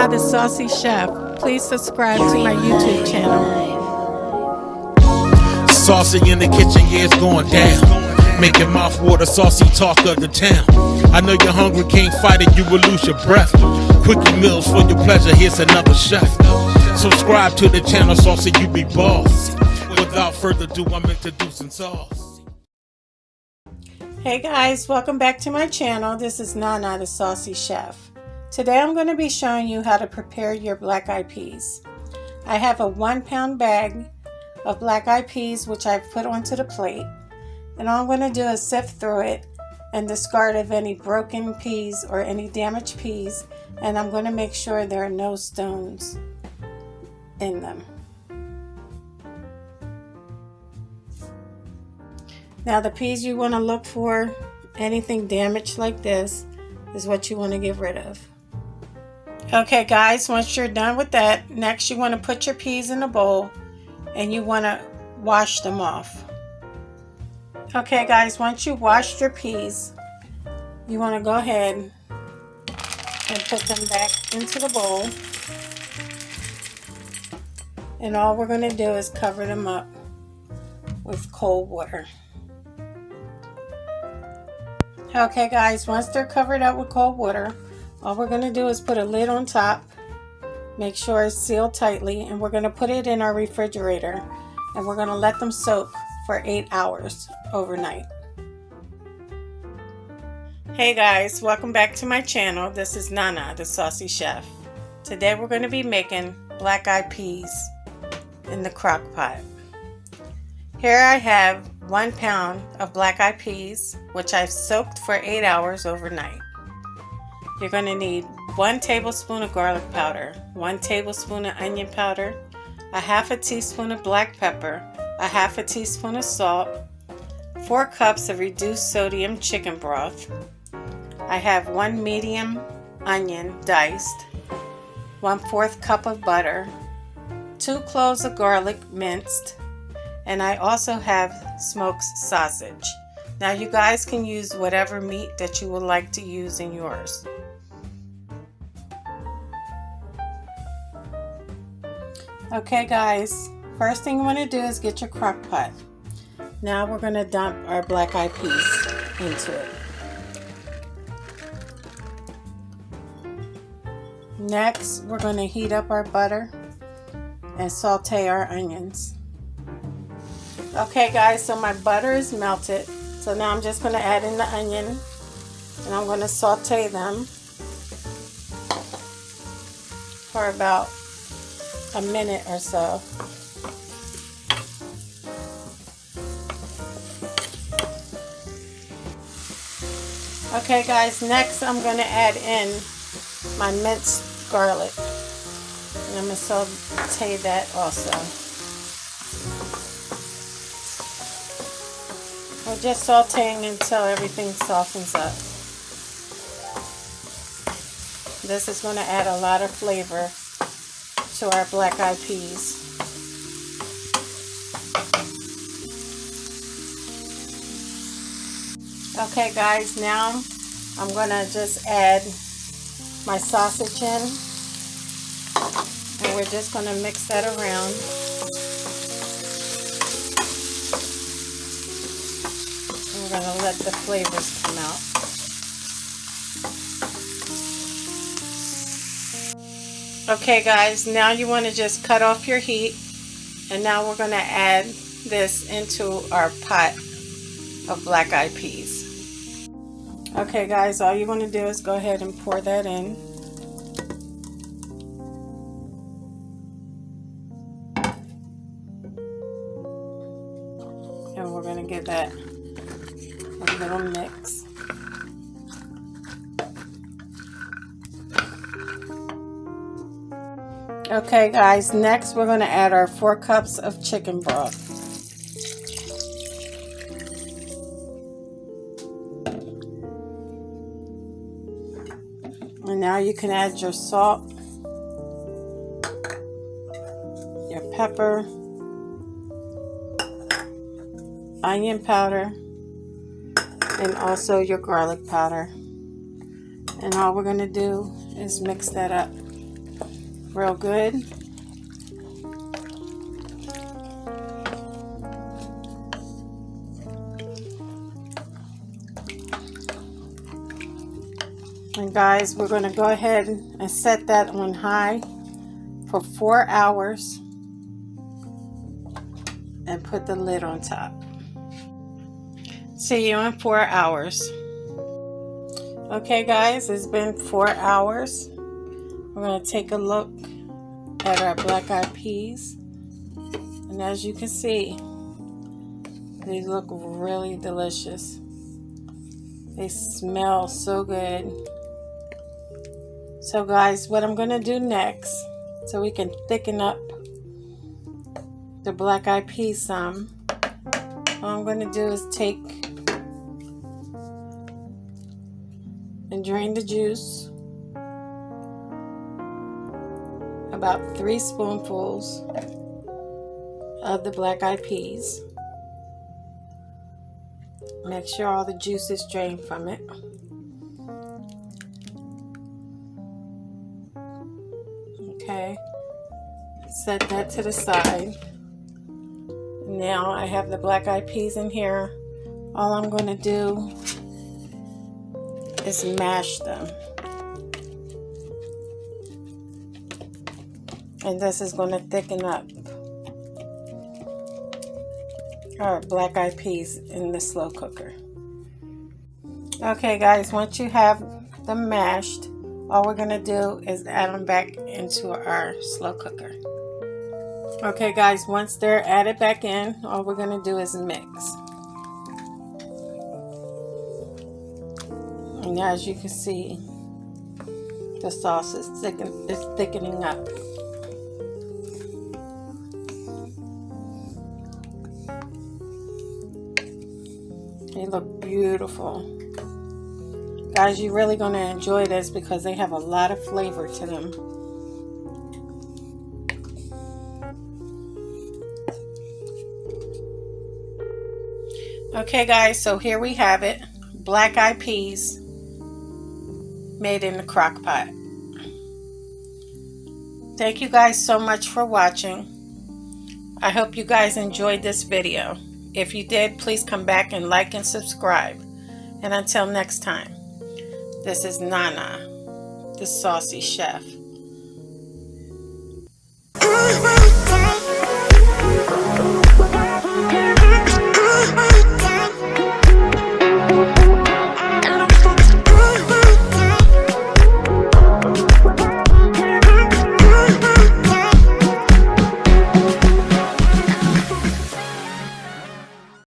Nana the Saucy Chef. Please subscribe to my YouTube channel. Saucy in the kitchen, yeah, it's going down. Making mouthwater, saucy talk of the town. I know you're hungry, can't fight it, you will lose your breath. Quickie meals for your pleasure, here's another chef. Subscribe to the channel, Saucy, you be boss. Without further ado, I'm introducing Sauce. Hey guys, welcome back to my channel. This is Nana the Saucy Chef. Today I'm going to be showing you how to prepare your black eyed peas. I have a 1-pound bag of black eyed peas which I've put onto the plate, and all I'm going to do is sift through it and discard of any broken peas or any damaged peas, and I'm going to make sure there are no stones in them. Now the peas you want to look for, anything damaged like this, is what you want to get rid of. Okay guys, once you're done with that, next you want to put your peas in a bowl and you want to wash them off. Okay guys, once you washed your peas, you want to go ahead and put them back into the bowl. And all we're going to do is cover them up with cold water. Okay guys, once they're covered up with cold water, all we're going to do is put a lid on top, make sure it's sealed tightly, and we're going to put it in our refrigerator, and we're going to let them soak for 8 hours overnight. Hey guys, welcome back to my channel. This is Nana the Saucy Chef. Today we're going to be making black eyed peas in the crock pot. Here I have 1 pound of black eyed peas, which I've soaked for 8 hours overnight. You're going to need 1 tablespoon of garlic powder, 1 tablespoon of onion powder, a half a teaspoon of black pepper, a half a teaspoon of salt, 4 cups of reduced sodium chicken broth. I have 1 medium onion diced, 1/4 cup of butter, 2 cloves of garlic minced, and I also have smoked sausage. Now you guys can use whatever meat that you would like to use in yours. Okay guys, first thing you want to do is get your crock pot. Now we're going to dump our black eyed peas into it. Next, we're going to heat up our butter and saute our onions. Okay guys, so my butter is melted. So now I'm just going to add in the onion and I'm going to saute them for about a minute or so. Okay guys, next I'm going to add in my minced garlic, and I'm going to saute that also. We're just sauteing until everything softens up. This is going to add a lot of flavor to our black eyed peas. Okay guys, now I'm going to just add my sausage in, and we're just going to mix that around. And we're going to let the flavors come out. Okay guys, now you want to just cut off your heat, and now we're going to add this into our pot of black eyed peas. Okay guys, all you want to do is go ahead and pour that in. And we're going to give that a little mix. Okay guys, next we're going to add our 4 cups of chicken broth. And now you can add your salt, your pepper, onion powder, and also your garlic powder. And all we're going to do is mix that up. real good. And guys, we're going to go ahead and set that on high for 4 hours and put the lid on top. See you in 4 hours. Okay guys, it's been 4 hours. We're going to take a look at our black-eyed peas. And as you can see, they look really delicious. They smell so good. So guys, what I'm going to do next, so we can thicken up the black-eyed peas some, all I'm going to do is take and drain the juice, about 3 spoonfuls of the black-eyed peas. Make sure all the juice is drained from it. Okay, set that to the side. Now I have the black-eyed peas in here. All I'm going to do is mash them. And this is going to thicken up our black-eyed peas in the slow cooker. Okay guys, once you have them mashed, all we're going to do is add them back into our slow cooker. Okay guys, once they're added back in, all we're going to do is mix. And as you can see, the sauce is thickening up. They look beautiful. Guys, you're really going to enjoy this because they have a lot of flavor to them. Okay guys, so here we have it. Black-eyed peas made in the crock pot. Thank you guys so much for watching. I hope you guys enjoyed this video. If you did, please come back and like and subscribe. And until next time, this is Nana, the Saucy Chef.